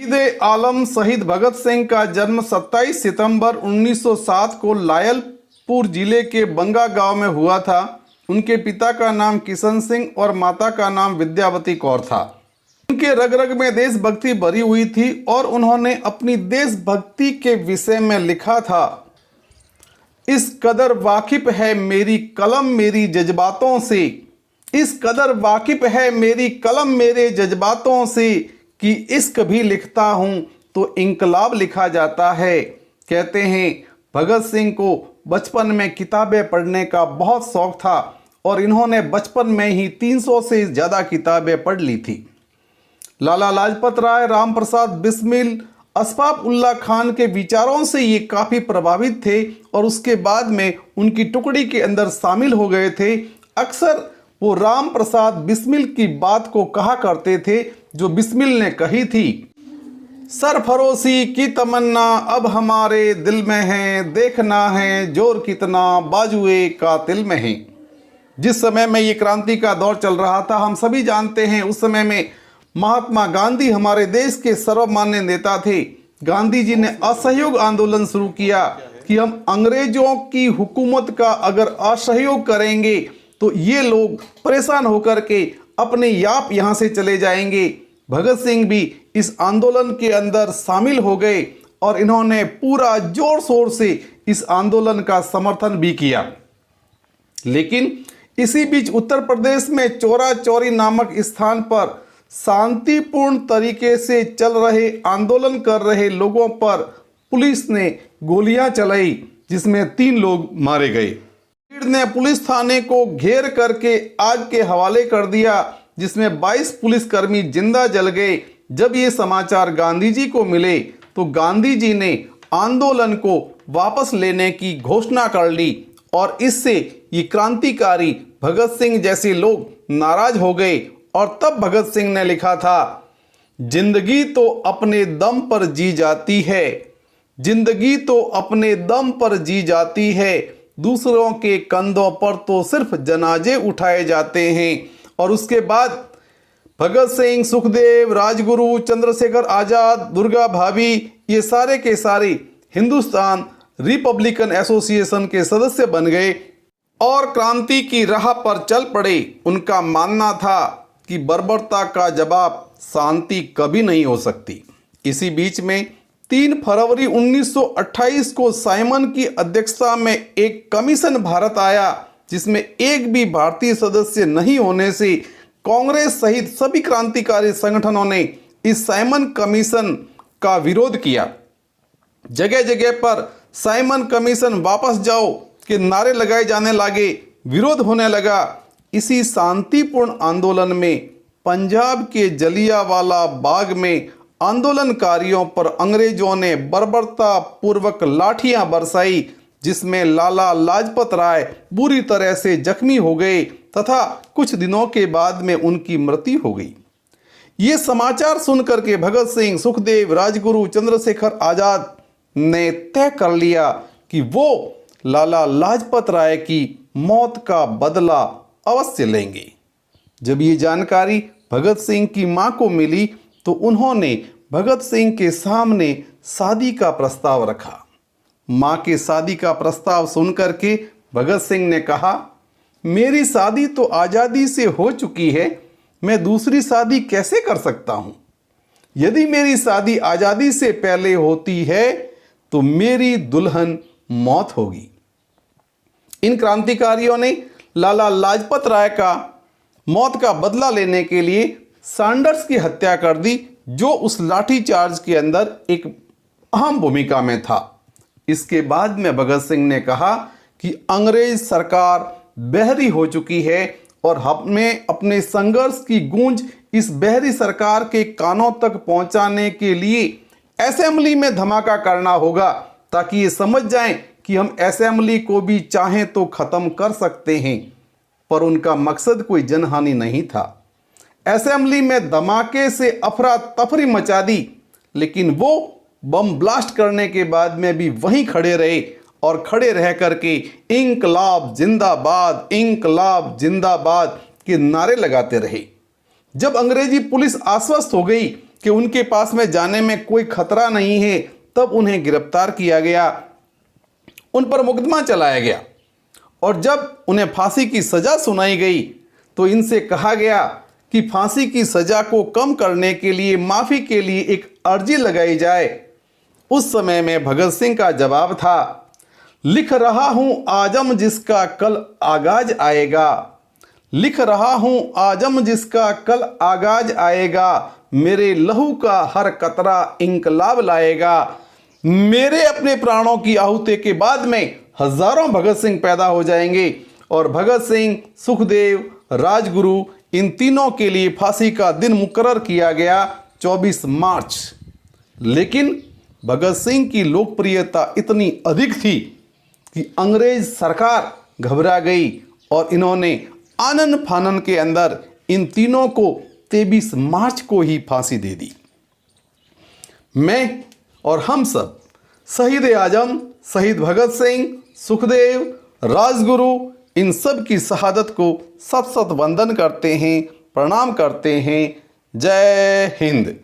शहीद आलम शहीद भगत सिंह का जन्म 27 सितंबर 1907 को लायलपुर जिले के बंगा गांव में हुआ था। उनके पिता का नाम किशन सिंह और माता का नाम विद्यावती कौर था। उनके रग रग में देशभक्ति भरी हुई थी और उन्होंने अपनी देशभक्ति के विषय में लिखा था, इस कदर वाकिफ है मेरी कलम मेरी जज्बातों से, इस कदर वाकिफ है मेरी कलम मेरे जज्बातों से कि इश्क भी लिखता हूँ तो इंकलाब लिखा जाता है। कहते हैं भगत सिंह को बचपन में किताबें पढ़ने का बहुत शौक था और इन्होंने बचपन में ही 300 से ज़्यादा किताबें पढ़ ली थी। लाला लाजपत राय, राम प्रसाद बिस्मिल, अशफाक उल्लाह खान के विचारों से ये काफ़ी प्रभावित थे और उसके बाद में उनकी टुकड़ी के अंदर शामिल हो गए थे। अक्सर वो राम प्रसाद बिस्मिल की बात को कहा करते थे जो बिस्मिल ने कही थी, सरफरोशी की तमन्ना अब हमारे दिल में है, देखना है जोर कितना बाजुए कातिल में है। जिस समय में ये क्रांति का दौर चल रहा था, हम सभी जानते हैं उस समय में महात्मा गांधी हमारे देश के सर्वमान्य नेता थे। गांधी जी ने असहयोग आंदोलन शुरू किया कि हम अंग्रेजों की हुकूमत का अगर असहयोग करेंगे तो ये लोग परेशान होकर के अपने याप यहाँ से चले जाएंगे। भगत सिंह भी इस आंदोलन के अंदर शामिल हो गए और इन्होंने पूरा जोर शोर से इस आंदोलन का समर्थन भी किया। लेकिन इसी बीच उत्तर प्रदेश में चौरा चौरी नामक स्थान पर शांतिपूर्ण तरीके से चल रहे आंदोलन कर रहे लोगों पर पुलिस ने गोलियां चलाई, जिसमें 3 लोग मारे गए। भीड़ ने पुलिस थाने को घेर करके आग के हवाले कर दिया, जिसमें 22 पुलिसकर्मी जिंदा जल गए। जब ये समाचार गांधी जी को मिले तो गांधी जी ने आंदोलन को वापस लेने की घोषणा कर ली और इससे ये क्रांतिकारी भगत सिंह जैसे लोग नाराज हो गए। और तब भगत सिंह ने लिखा था, जिंदगी तो अपने दम पर जी जाती है, जिंदगी तो अपने दम पर जी जाती है, दूसरों के कंधों पर तो सिर्फ जनाजे उठाए जाते हैं। और उसके बाद भगत सिंह, सुखदेव, राजगुरु, चंद्रशेखर आज़ाद, दुर्गा भाभी, ये सारे के सारे हिंदुस्तान रिपब्लिकन एसोसिएशन के सदस्य बन गए और क्रांति की राह पर चल पड़े। उनका मानना था कि बर्बरता का जवाब शांति कभी नहीं हो सकती। इसी बीच में 3 फरवरी 1928 को साइमन की अध्यक्षता में एक कमीशन भारत आया, जिसमें एक भी भारतीय सदस्य नहीं होने से कांग्रेस सहित सभी क्रांतिकारी संगठनों ने इस साइमन कमीशन का विरोध किया। जगह जगह पर साइमन कमीशन वापस जाओ के नारे लगाए जाने लगे, विरोध होने लगा। इसी शांतिपूर्ण आंदोलन में पंजाब के जलियांवाला बाग में आंदोलनकारियों पर अंग्रेजों ने बर्बरता पूर्वक लाठियां बरसाई, जिसमें लाला लाजपत राय बुरी तरह से जख्मी हो गए तथा कुछ दिनों के बाद में उनकी मृत्यु हो गई। ये समाचार सुनकर के भगत सिंह, सुखदेव, राजगुरु, चंद्रशेखर आज़ाद ने तय कर लिया कि वो लाला लाजपत राय की मौत का बदला अवश्य लेंगे। जब ये जानकारी भगत सिंह की मां को मिली तो उन्होंने भगत सिंह के सामने शादी का प्रस्ताव रखा। मां के शादी का प्रस्ताव सुनकर के भगत सिंह ने कहा, मेरी शादी तो आज़ादी से हो चुकी है, मैं दूसरी शादी कैसे कर सकता हूं? यदि मेरी शादी आज़ादी से पहले होती है तो मेरी दुल्हन मौत होगी। इन क्रांतिकारियों ने लाला लाजपत राय का मौत का बदला लेने के लिए सैंडर्स की हत्या कर दी, जो उस लाठी चार्ज के अंदर एक अहम भूमिका में था। इसके बाद में भगत सिंह ने कहा कि अंग्रेज सरकार बहरी हो चुकी है और हमें अपने संघर्ष की गूंज इस बहरी सरकार के कानों तक पहुंचाने के लिए असेंबली में धमाका करना होगा, ताकि ये समझ जाएं कि हम असेंबली को भी चाहें तो ख़त्म कर सकते हैं। पर उनका मकसद कोई जनहानि नहीं था। असेंबली में धमाके से अफरा तफरी मचा दी, लेकिन वो बम ब्लास्ट करने के बाद में भी वहीं खड़े रहे और खड़े रह करके इंकलाब जिंदाबाद, इंकलाब जिंदाबाद के नारे लगाते रहे। जब अंग्रेजी पुलिस आश्वस्त हो गई कि उनके पास में जाने में कोई खतरा नहीं है, तब उन्हें गिरफ्तार किया गया, उन पर मुकदमा चलाया गया और जब उन्हें फांसी की सज़ा सुनाई गई तो इनसे कहा गया कि फांसी की सज़ा को कम करने के लिए माफ़ी के लिए एक अर्जी लगाई जाए। उस समय में भगत सिंह का जवाब था, लिख रहा हूँ आजम जिसका कल आगाज आएगा, लिख रहा हूँ आजम जिसका कल आगाज आएगा, मेरे लहू का हर कतरा इंकलाब लाएगा। मेरे अपने प्राणों की आहुति के बाद में हजारों भगत सिंह पैदा हो जाएंगे और भगत सिंह, सुखदेव, राजगुरु, इन तीनों के लिए फांसी का दिन मुकर्रर किया गया 24 मार्च। लेकिन भगत सिंह की लोकप्रियता इतनी अधिक थी कि अंग्रेज सरकार घबरा गई और इन्होंने आनन फानन के अंदर इन तीनों को 23 मार्च को ही फांसी दे दी। मैं और हम सब शहीद आजम, शहीद भगत सिंह, सुखदेव, राजगुरु, इन सब की शहादत को सत सत वंदन करते हैं, प्रणाम करते हैं। जय हिंद।